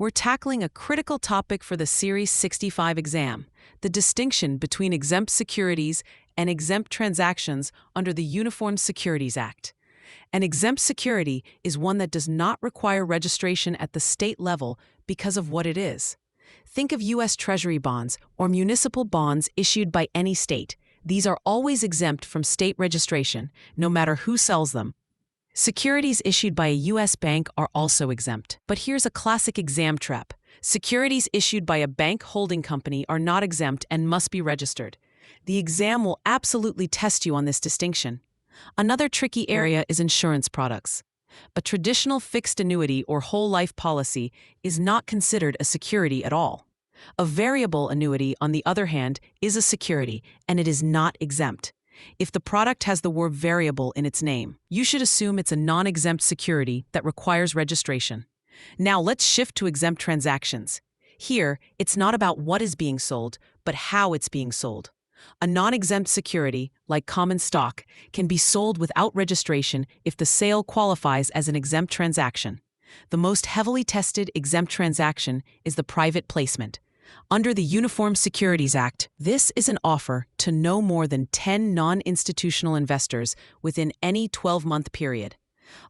we're tackling a critical topic for the Series 65 exam: the distinction between exempt securities and exempt transactions under the Uniform Securities Act. An exempt security is one that does not require registration at the state level because of what it is. Think of U.S. Treasury bonds or municipal bonds issued by any state. These are always exempt from state registration, no matter who sells them. Securities issued by a U.S. bank are also exempt. But here's a classic exam trap. Securities issued by a bank holding company are not exempt and must be registered. The exam will absolutely test you on this distinction. Another tricky area is insurance products. A traditional fixed annuity or whole life policy is not considered a security at all. A variable annuity, on the other hand, is a security, and it is not exempt. If the product has the word variable in its name, you should assume it's a non-exempt security that requires registration. Now let's shift to exempt transactions. Here, it's not about what is being sold, but how it's being sold. A non-exempt security, like common stock, can be sold without registration if the sale qualifies as an exempt transaction. The most heavily tested exempt transaction is the private placement. Under the Uniform Securities Act, this is an offer to no more than 10 non-institutional investors within any 12-month period.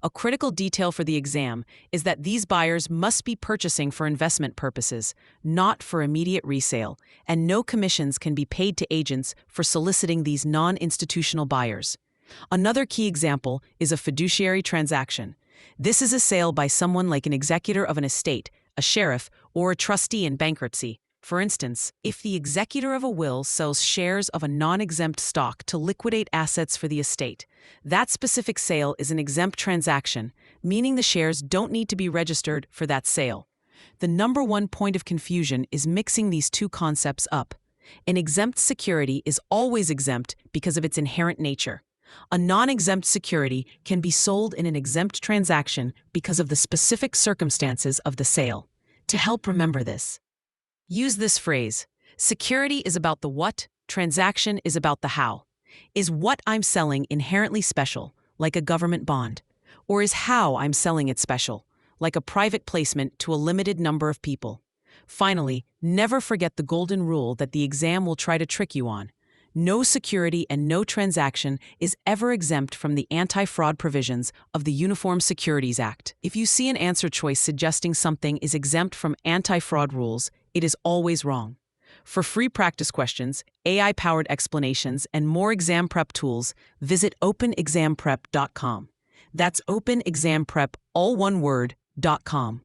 A critical detail for the exam is that these buyers must be purchasing for investment purposes, not for immediate resale, and no commissions can be paid to agents for soliciting these non-institutional buyers. Another key example is a fiduciary transaction. This is a sale by someone like an executor of an estate, a sheriff, or a trustee in bankruptcy. For instance, if the executor of a will sells shares of a non-exempt stock to liquidate assets for the estate, that specific sale is an exempt transaction, meaning the shares don't need to be registered for that sale. The number one point of confusion is mixing these two concepts up. An exempt security is always exempt because of its inherent nature. A non-exempt security can be sold in an exempt transaction because of the specific circumstances of the sale. To help remember this, use this phrase: security is about the what, transaction is about the how. Is what I'm selling inherently special, like a government bond? Or is how I'm selling it special, like a private placement to a limited number of people? Finally, never forget the golden rule that the exam will try to trick you on. No security and no transaction is ever exempt from the anti-fraud provisions of the Uniform Securities Act. If you see an answer choice suggesting something is exempt from anti-fraud rules, it is always wrong. For free practice questions, AI-powered explanations, and more exam prep tools, visit openexamprep.com. That's openexamprep, all one word, .com.